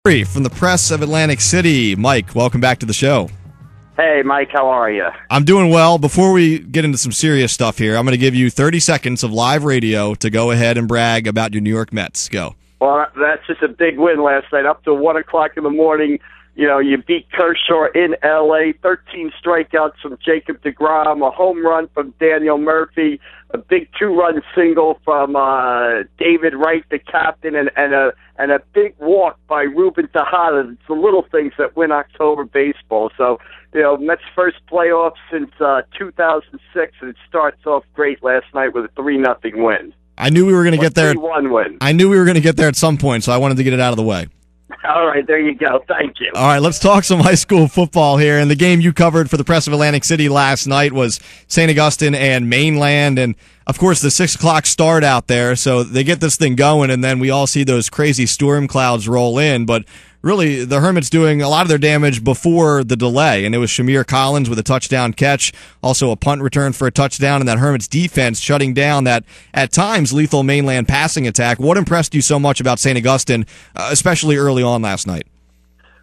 From the Press of Atlantic City. Mike, welcome back to the show. Hey, Mike, how are you? I'm doing well. Before we get into some serious stuff here, I'm going to give you 30 seconds of live radio to go ahead and brag about your New York Mets. Go. Well, that's just a big win last night. Up to 1 o'clock in the morning, you beat Kershaw in L.A., 13 strikeouts from Jacob deGrom, a home run from Daniel Murphy, a big two-run single from David Wright, the captain, and a big walk by Ruben Tejada. It's the little things that win October baseball. So, Mets' first playoffs since 2006, and it starts off great last night with a 3-0 win. I knew we were going to get there. 3-1 win. I knew we were going to get there at some point, so I wanted to get it out of the way. All right, there you go. Thank you. All right, let's talk some high school football here. And the game you covered for the Press of Atlantic City last night was St. Augustine and Mainland. And, of course, the 6 o'clock start out there. So they get this thing going, and then we all see those crazy storm clouds roll in. But really, the Hermits doing a lot of their damage before the delay. And it was Shamir Collins with a touchdown catch, also a punt return for a touchdown, and that Hermits defense shutting down that, at times, lethal Mainland passing attack. What impressed you so much about St. Augustine, especially early on last night?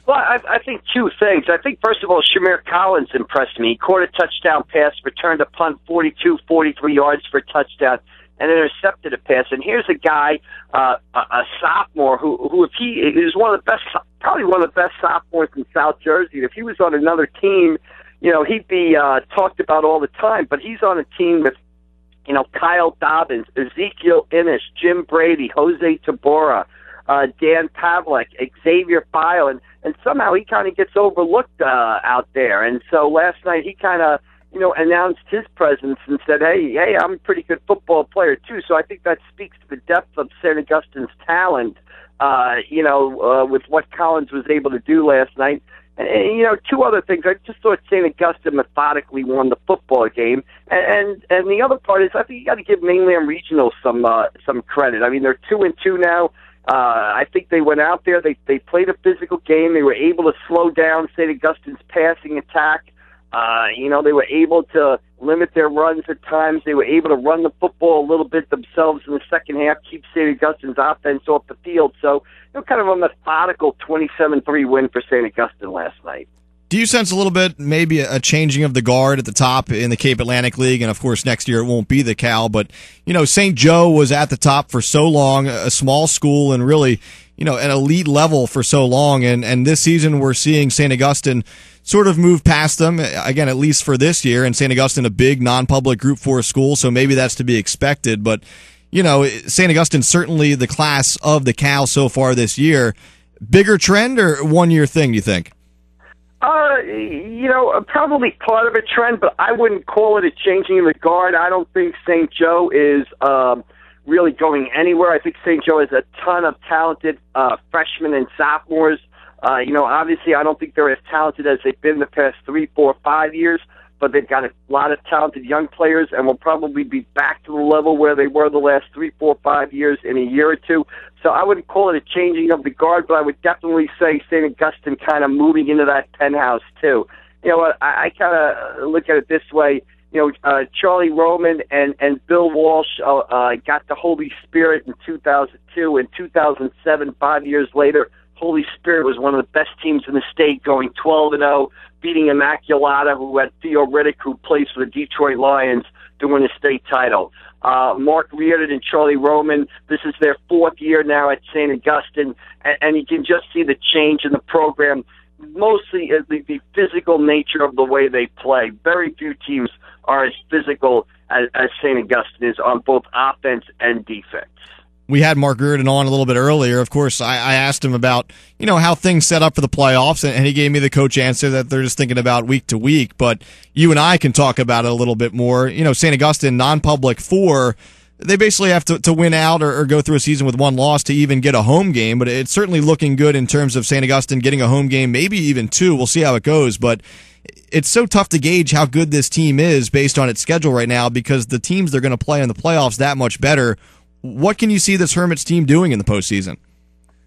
Well, I think two things. I think, first of all, Shamir Collins impressed me. He caught a touchdown pass, returned a punt 42, 43 yards for a touchdown, and intercepted a pass. And here's a guy, a sophomore, who if he is one of the best, probably one of the best sophomores in South Jersey. If he was on another team, he'd be talked about all the time. But he's on a team with, Kyle Dobbins, Ezekiel Innish, Jim Brady, Jose Tabora, Dan Pavlik, Xavier File, and somehow he kind of gets overlooked out there. And so last night he kind of, announced his presence and said, hey, I'm a pretty good football player too. So I think that speaks to the depth of St. Augustine's talent, with what Collins was able to do last night. And two other things. I just thought St. Augustine methodically won the football game. And the other part is I think you got to give Mainland Regional some credit. I mean, they're 2-2 now. I think they went out there. They played a physical game. They were able to slow down St. Augustine's passing attack. They were able to limit their runs at times. They were able to run the football a little bit themselves in the second half, keep St. Augustine's offense off the field. So, kind of a methodical 27-3 win for St. Augustine last night. Do you sense a little bit maybe a changing of the guard at the top in the Cape Atlantic League? And, of course, next year it won't be the Cal. But, St. Joe was at the top for so long, a small school and really, an elite level for so long. And this season we're seeing St. Augustine sort of move past them, again, at least for this year. And St. Augustine, a big non-public Group 4 school, so maybe that's to be expected. But, St. Augustine certainly the class of the Cal so far this year. Bigger trend or one-year thing, do you think? Probably part of a trend, but I wouldn't call it a changing of the guard. I don't think St. Joe is really going anywhere. I think St. Joe has a ton of talented freshmen and sophomores. Obviously, I don't think they're as talented as they've been the past 3, 4, 5 years, but they've got a lot of talented young players and will probably be back to the level where they were the last 3, 4, 5 years in a year or two. So I wouldn't call it a changing of the guard, but I would definitely say St. Augustine kind of moving into that penthouse too. I kind of look at it this way. Charlie Roman and Bill Walsh got the Holy Spirit in 2002. In 2007, 5 years later, Holy Spirit was one of the best teams in the state, going 12-0, beating Immaculata, who had Theo Riddick, who plays for the Detroit Lions, to win a state title. Mark Reardon and Charlie Roman, this is their 4th year now at St. Augustine, and you can just see the change in the program, mostly the physical nature of the way they play. Very few teams are as physical as St. Augustine is on both offense and defense. We had Mark Reardon on a little bit earlier. Of course, I asked him about, how things set up for the playoffs, and he gave me the coach answer that they're just thinking about week to week. But you and I can talk about it a little bit more. St. Augustine, non-public 4, they basically have to win out or go through a season with one loss to even get a home game. But it's certainly looking good in terms of St. Augustine getting a home game, maybe even 2. We'll see how it goes. But it's so tough to gauge how good this team is based on its schedule right now because the teams they're going to play in the playoffs that much better. What can you see this Hermits team doing in the postseason?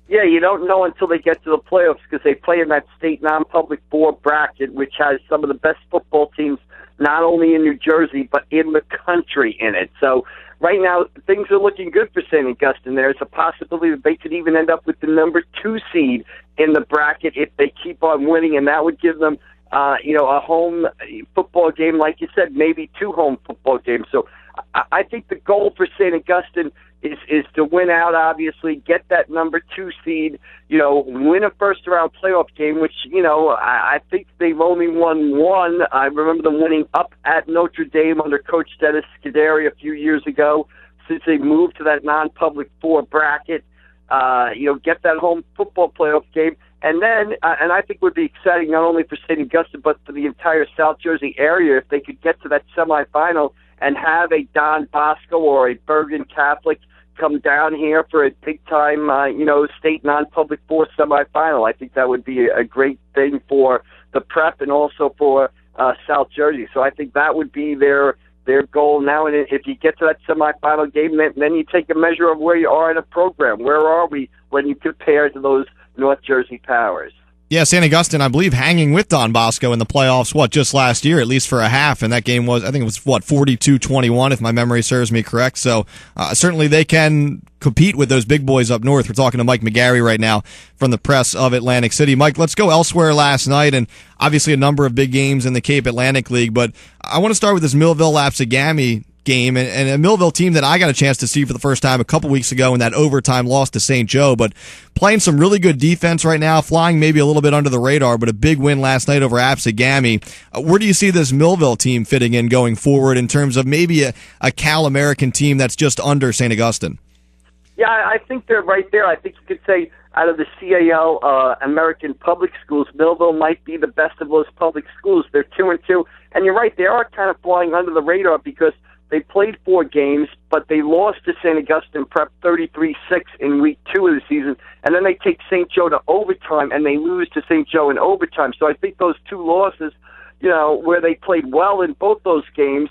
Yeah, you don't know until they get to the playoffs because they play in that state non-public 4 bracket, which has some of the best football teams not only in New Jersey, but in the country in it. So right now, things are looking good for St. Augustine. There's a possibility that they could even end up with the number 2 seed in the bracket if they keep on winning, and that would give them, a home football game, like you said, maybe 2 home football games. So I think the goal for St. Augustine is to win out, obviously, get that number 2 seed, win a first-round playoff game, which, I think they've only won one. I remember them winning up at Notre Dame under Coach Dennis Scuderi a few years ago since they moved to that non-public 4 bracket, get that home football playoff game. And then, and I think would be exciting not only for St. Augustine, but for the entire South Jersey area if they could get to that semifinal and have a Don Bosco or a Bergen Catholic come down here for a big-time, state non-public 4 semifinal. I think that would be a great thing for the prep and also for South Jersey. So I think that would be their goal now. And if you get to that semifinal game, then you take a measure of where you are in a program. Where are we when you compare to those North Jersey powers? Yeah, St. Augustine, I believe, hanging with Don Bosco in the playoffs, just last year, at least for a half, and that game was, I think it was, 42-21, if my memory serves me correct. So certainly they can compete with those big boys up north. We're talking to Mike McGarry right now from the Press of Atlantic City. Mike, let's go elsewhere last night, and obviously a number of big games in the Cape Atlantic League, but I want to start with this Millville-Lapsagami game, and a Millville team that I got a chance to see for the first time a couple weeks ago in that overtime loss to St. Joe, but playing some really good defense right now, flying maybe a little bit under the radar, but a big win last night over Apsagami. Where do you see this Millville team fitting in going forward in terms of maybe a Cal American team that's just under St. Augustine? Yeah, I think they're right there. I think you could say out of the CAL American public schools, Millville might be the best of those public schools. They're 2-2, and you're right, they are kind of flying under the radar because they played 4 games, but they lost to St. Augustine Prep 33-6 in week 2 of the season, and then they take St. Joe to overtime, and they lose to St. Joe in overtime. So I think those 2 losses, where they played well in both those games,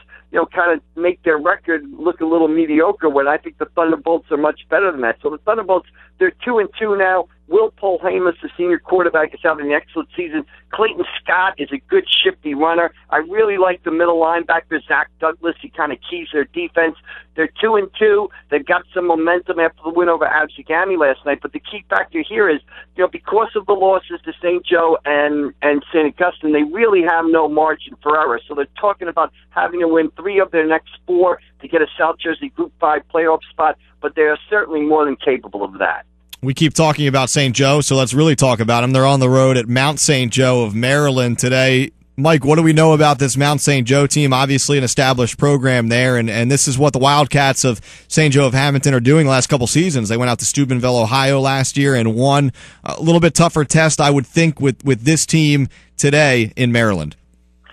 kind of make their record look a little mediocre when I think the Thunderbolts are much better than that. So the Thunderbolts, they're 2-2 now. Will Polhamus, the senior quarterback, is having an excellent season. Clayton Scott is a good shifty runner. I really like the middle linebacker, Zach Douglas. He kind of keys their defense. They're 2-2. They've got some momentum after the win over Apsagami last night. But the key factor here is, because of the losses to St. Joe and St. Augustine, they really have no margin for error. So they're talking about having to win 3 of their next 4 to get a South Jersey Group 5 playoff spot. But they are certainly more than capable of that. We keep talking about St. Joe, so let's really talk about them. They're on the road at Mount St. Joe of Maryland today. Mike, what do we know about this Mount St. Joe team? Obviously an established program there, and this is what the Wildcats of St. Joe of Hamilton are doing the last couple seasons. They went out to Steubenville, Ohio last year and won. A little bit tougher test, I would think, with this team today in Maryland.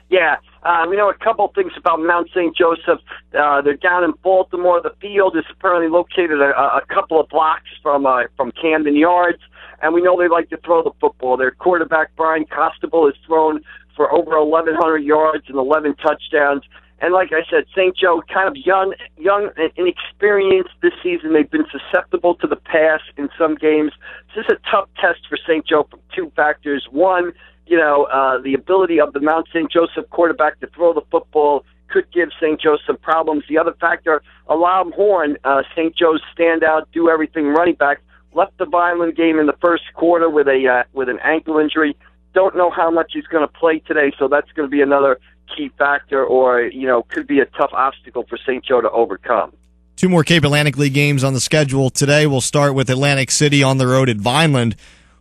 Yeah. A couple of things about Mount St. Joseph. They're down in Baltimore. The field is apparently located a couple of blocks from Camden Yards, and we know they like to throw the football. Their quarterback, Brian Costable, has thrown for over 1,100 yards and 11 touchdowns. And like I said, St. Joe, kind of young and inexperienced this season. They've been susceptible to the pass in some games. This is a tough test for St. Joe from 2 factors. One, the ability of the Mount St. Joseph quarterback to throw the football could give St. Joe some problems. The other factor, Alam Horn, St. Joe's standout, do-everything running back, left the Vineland game in the first quarter with an ankle injury. Don't know how much he's going to play today, so that's going to be another key factor or, could be a tough obstacle for St. Joe to overcome. 2 more Cape Atlantic League games on the schedule today. We'll start with Atlantic City on the road at Vineland.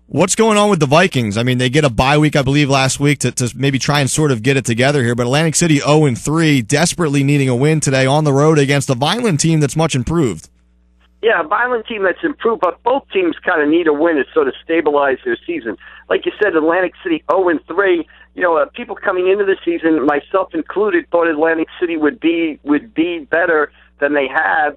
What's going on with the Vikings? I mean, they get a bye week, I believe, last week to maybe try and sort of get it together here. But Atlantic City 0-3, desperately needing a win today on the road against a Vineland team that's much improved. Yeah, a Vineland team that's improved, but both teams kind of need a win to sort of stabilize their season. Like you said, Atlantic City 0-3. People coming into the season, myself included, thought Atlantic City would be better than they have.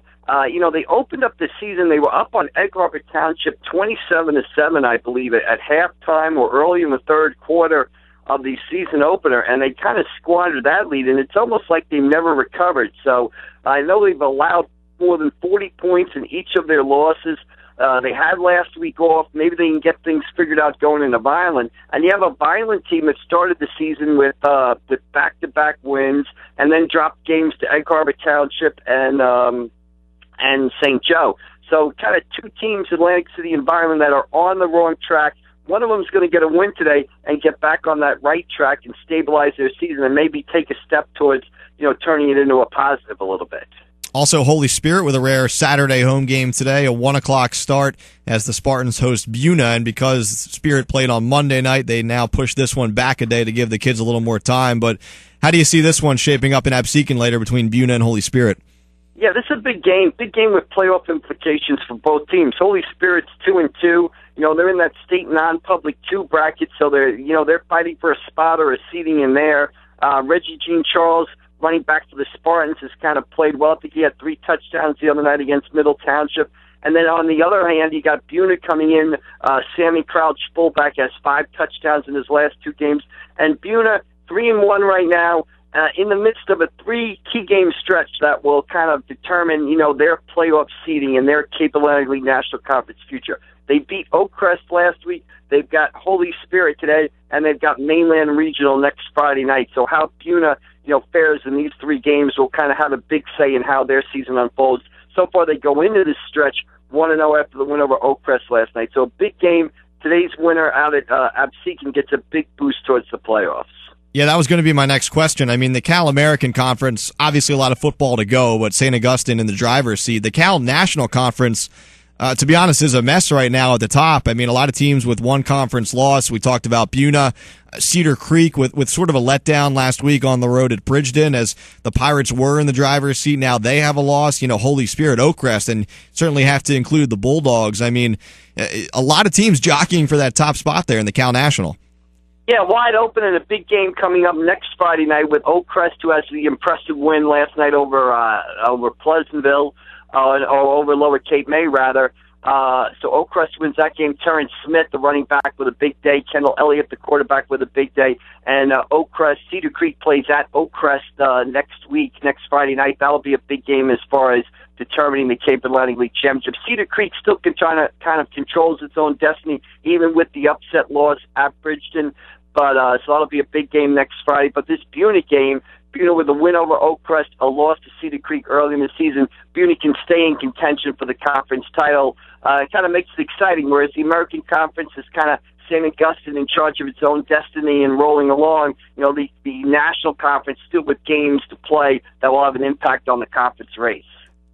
They opened up the season. They were up on Egg Harbor Township 27-7, I believe, at halftime or early in the third quarter of the season opener, and they kind of squandered that lead, and it's almost like they never recovered. So I know they've allowed more than 40 points in each of their losses. They had last week off. Maybe they can get things figured out going into Vineland. And you have a Vineland team that started the season with back-to-back wins and then dropped games to Egg Harbor Township and St. Joe. So kind of two teams, Atlantic City and Vineland, that are on the wrong track. One of them is going to get a win today and get back on that right track and stabilize their season and maybe take a step towards, turning it into a positive a little bit. Also, Holy Spirit with a rare Saturday home game today, a 1 o'clock start as the Spartans host Buna. And because Spirit played on Monday night, they now push this one back a day to give the kids a little more time. But how do you see this one shaping up in Absecon later between Buna and Holy Spirit? Yeah, this is a big game with playoff implications for both teams. Holy Spirit's 2-2. They're in that state non-public 2 bracket, so they're fighting for a spot or a seating in there. Reggie Jean Charles, running back for the Spartans, has kind of played well. I think he had 3 touchdowns the other night against Middle Township. And then on the other hand, you got Buna coming in. Sammy Crouch, fullback, has 5 touchdowns in his last 2 games. And Buna, 3-1 right now, in the midst of a 3 key game stretch that will kind of determine, their playoff seeding and their Cape Atlantic League National Conference future. They beat Oakcrest last week. They've got Holy Spirit today, and they've got Mainland Regional next Friday night. So how Buna, fares in these 3 games will kind of have a big say in how their season unfolds. So far, they go into this stretch 1-0 after the win over Oakcrest last night. So a big game. Today's winner out at Absecon gets a big boost towards the playoffs. Yeah, that was going to be my next question. I mean, the Cal American Conference, obviously a lot of football to go, but St. Augustine in the driver's seat. The Cal National Conference, to be honest, is a mess right now at the top. I mean, a lot of teams with 1 conference loss. We talked about Buna, Cedar Creek with sort of a letdown last week on the road at Bridgeton as the Pirates were in the driver's seat. Now they have a loss. Holy Spirit, Oakcrest, and certainly have to include the Bulldogs. I mean, a lot of teams jockeying for that top spot there in the Cal National. Yeah, wide open and a big game coming up next Friday night with Oakcrest, who has the impressive win last night over Pleasantville, or over Lower Cape May, rather. So Oakcrest wins that game. Terrence Smith, the running back, with a big day. Kendall Elliott, the quarterback, with a big day. And Cedar Creek plays at Oakcrest next Friday night. That'll be a big game as far as determining the Cape Atlantic League Championship. Cedar Creek still kind of controls its own destiny, even with the upset loss at Bridgeton. But so that'll be a big game next Friday. But this Buna game, Buna with a win over Oakcrest, a loss to Cedar Creek early in the season, Buna can stay in contention for the conference title. It kind of makes it exciting, whereas the American Conference is kind of St. Augustine in charge of its own destiny and rolling along. The National Conference still with games to play that will have an impact on the conference race.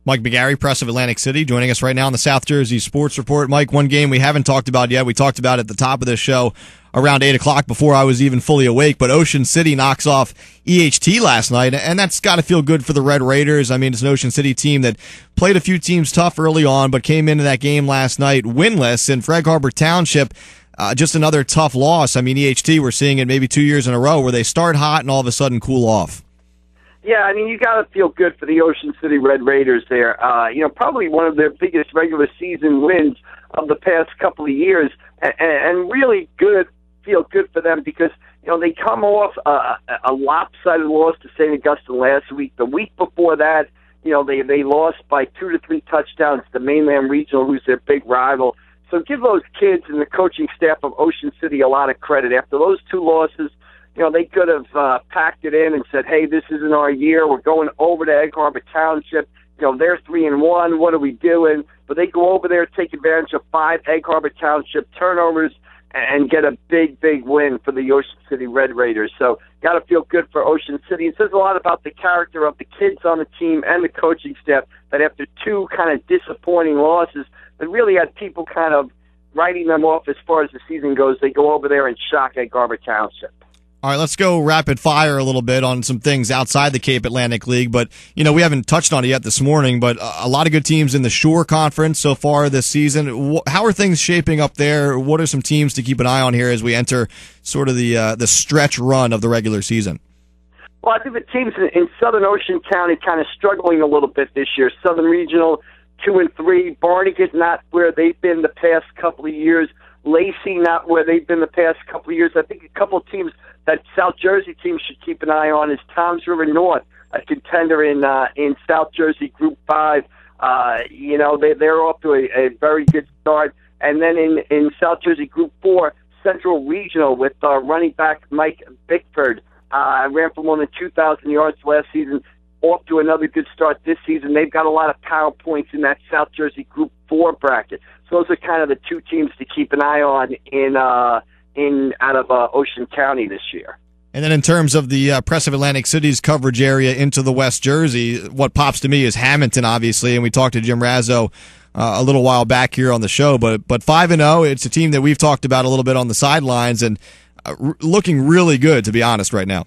Mike McGarry, Press of Atlantic City, joining us right now on the South Jersey Sports Report. Mike, one game we haven't talked about yet. We talked about it at the top of this show around 8 o'clock before I was even fully awake, but Ocean City knocks off EHT last night, and that's got to feel good for the Red Raiders. I mean, it's an Ocean City team that played a few teams tough early on, but came into that game last night winless, and Egg Harbor Township, just another tough loss. I mean, EHT, we're seeing it maybe 2 years in a row where they start hot and all of a sudden cool off. Yeah, I mean, you got to feel good for the Ocean City Red Raiders there. Probably one of their biggest regular season wins of the past couple of years, and really feel good for them because, they come off a lopsided loss to St. Augustine last week. The week before that, they lost by 2 to 3 touchdowns to Mainland Regional, who's their big rival. So give those kids and the coaching staff of Ocean City a lot of credit. After those 2 losses, they could have packed it in and said, hey, this isn't our year. We're going over to Egg Harbor Township. They're 3-1. What are we doing? But they go over there, take advantage of 5 Egg Harbor Township turnovers, and get a big, big win for the Ocean City Red Raiders. So got to feel good for Ocean City. It says a lot about the character of the kids on the team and the coaching staff that after 2 kind of disappointing losses, that really had people kind of writing them off as far as the season goes. They go over there and shock Egg Harbor Township. All right, let's go rapid fire a little bit on some things outside the Cape Atlantic League. But, we haven't touched on it yet this morning, but a lot of good teams in the Shore Conference so far this season. How are things shaping up there? What are some teams to keep an eye on here as we enter sort of the stretch run of the regular season? Well, I think the teams in Southern Ocean County kind of struggling a little bit this year. Southern Regional, 2-3. Barnegat not where they've been the past couple of years. Lacey not where they've been the past couple of years. I think a couple of teams that South Jersey team should keep an eye on is Toms River North, a contender in South Jersey Group 5. They're off to a very good start. And then in South Jersey Group 4, Central Regional with running back Mike Bickford. Ran for more than 2,000 yards last season. Off to another good start this season. They've got a lot of power points in that South Jersey Group 4 bracket. So those are kind of the two teams to keep an eye on out of Ocean County this year. And then in terms of the Press of Atlantic City's coverage area into the West Jersey, what pops to me is Hamilton, obviously, and we talked to Jim Razzo a little while back here on the show. But 5-0, it's a team that we've talked about a little bit on the sidelines and looking really good, to be honest, right now.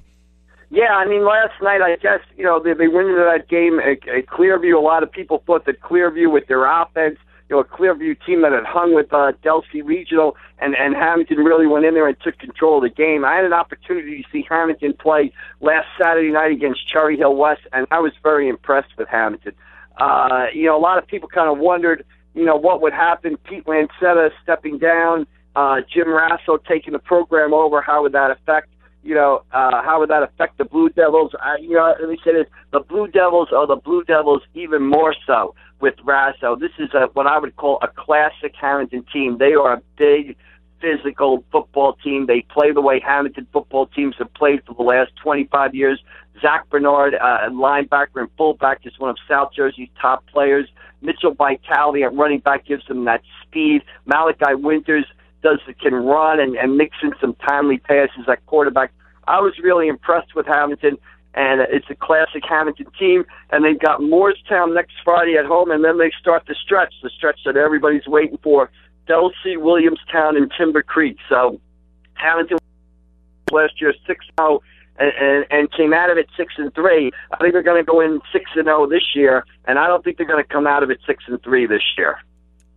Yeah, I mean, last night, I guess, they went into that game at Clearview. A lot of people thought that Clearview, with their offense, a Clearview team that had hung with Delsea Regional, and Hamilton really went in there and took control of the game. I had an opportunity to see Hamilton play last Saturday night against Cherry Hill West, and I was very impressed with Hamilton. A lot of people kind of wondered, what would happen. Pete Lancetta stepping down, Jim Rasso taking the program over. How would that affect? How would that affect the Blue Devils? They said the Blue Devils are the Blue Devils even more so with Rasso. This is what I would call a classic Hamilton team. They are a big, physical football team. They play the way Hamilton football teams have played for the last 25 years. Zach Bernard, linebacker and fullback, is one of South Jersey's top players. Mitchell Vitale at running back gives them that speed. Malachi Winters can run and mix in some timely passes at quarterback. I was really impressed with Hamilton, and it's a classic Hamilton team, and they've got Moorestown next Friday at home, and then they start the stretch that everybody's waiting for, Delsea, Williamstown, and Timber Creek. So Hamilton last year 6-0 and came out of it 6-3. I think they're going to go in 6-0 this year, and I don't think they're going to come out of it 6-3 this year.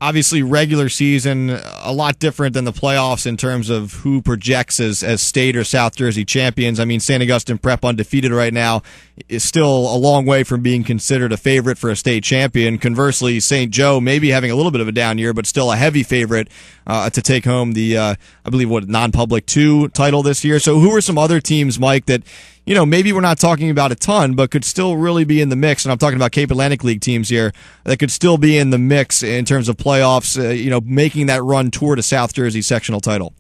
Obviously, regular season, a lot different than the playoffs in terms of who projects as state or South Jersey champions. I mean, St. Augustine Prep, undefeated right now, is still a long way from being considered a favorite for a state champion. Conversely, St. Joe maybe having a little bit of a down year, but still a heavy favorite to take home the, I believe, non-public 2 title this year. So who are some other teams, Mike, that maybe we're not talking about a ton, but could still really be in the mix? And I'm talking about Cape Atlantic League teams here that could still be in the mix in terms of playoffs, making that run toward a South Jersey sectional title.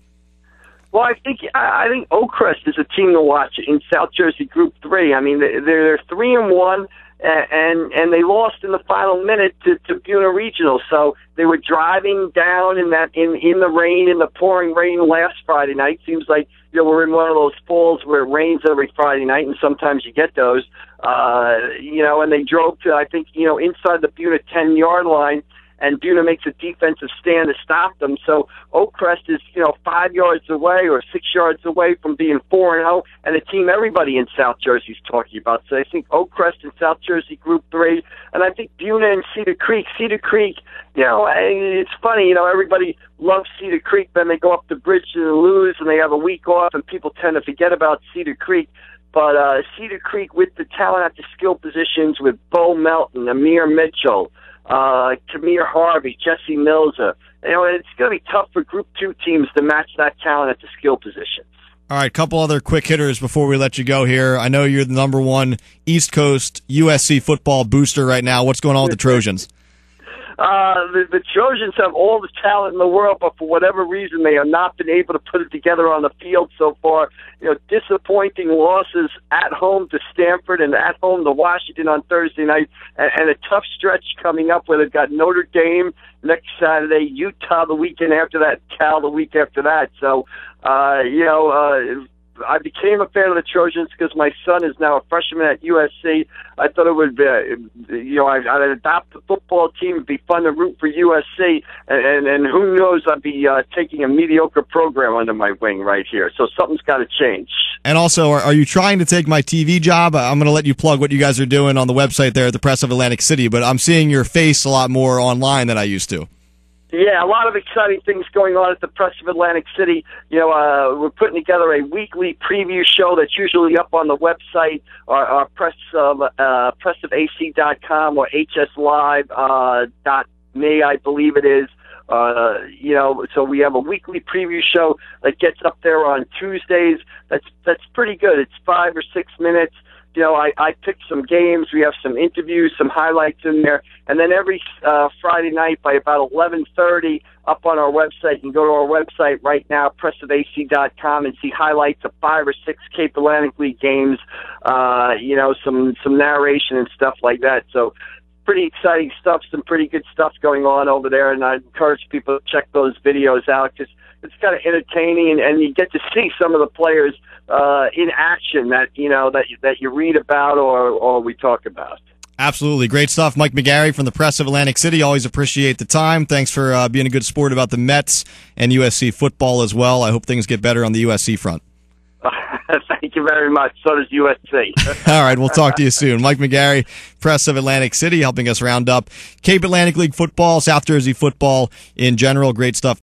Well, I think Oakcrest is a team to watch in South Jersey Group 3. I mean, they're 3-1, and they lost in the final minute to Buena Regional. So they were driving down in the rain, in the pouring rain last Friday night. Seems like we're in one of those falls where it rains every Friday night, and sometimes you get those. And they drove to, I think, inside the Buena 10-yard line, and Buena makes a defensive stand to stop them. So Oakcrest is, 5 yards away or 6 yards away from being 4-0, and a team everybody in South Jersey is talking about. So I think Oakcrest and South Jersey Group 3, and I think Buena and Cedar Creek. Cedar Creek, it's funny, everybody loves Cedar Creek, then they go up the bridge to lose, and they have a week off, and people tend to forget about Cedar Creek. But Cedar Creek, with the talent at the skill positions, with Bo Melton, Amir Mitchell, Kamir Harvey, Jesse Milza. It's going to be tough for Group 2 teams to match that talent at the skill positions. All right, couple other quick hitters before we let you go here. I know you're the number one East Coast USC football booster right now. What's going on with the Trojans? The Trojans have all the talent in the world, but for whatever reason, they have not been able to put it together on the field so far. Disappointing losses at home to Stanford and at home to Washington on Thursday night, and a tough stretch coming up where they've got Notre Dame next Saturday, Utah the weekend after that, Cal the week after that. So, I became a fan of the Trojans because my son is now a freshman at USC. I thought it would be, I'd adopt the football team. It'd be fun to root for USC. And who knows, I'd be taking a mediocre program under my wing right here. So something's got to change. And also, are you trying to take my TV job? I'm going to let you plug what you guys are doing on the website there at the Press of Atlantic City, but I'm seeing your face a lot more online than I used to. Yeah, a lot of exciting things going on at the Press of Atlantic City. We're putting together a weekly preview show that's usually up on the website, our pressofac.com or hslive.me, I believe it is. So we have a weekly preview show that gets up there on Tuesdays. That's pretty good. It's 5 or 6 minutes. I picked some games. We have some interviews, some highlights in there. And then every Friday night by about 11:30 up on our website, you can go to our website right now, pressofac.com, and see highlights of 5 or 6 Cape Atlantic League games, some narration and stuff like that. So pretty exciting stuff, some pretty good stuff going on over there, and I encourage people to check those videos out because it's kind of entertaining, and you get to see some of the players in action that you read about or we talk about. Absolutely. Great stuff. Mike McGarry from the Press of Atlantic City. Always appreciate the time. Thanks for being a good sport about the Mets and USC football as well. I hope things get better on the USC front. Thank you very much. So does USC. All right, we'll talk to you soon. Mike McGarry, Press of Atlantic City, helping us round up Cape Atlantic League football, South Jersey football in general. Great stuff.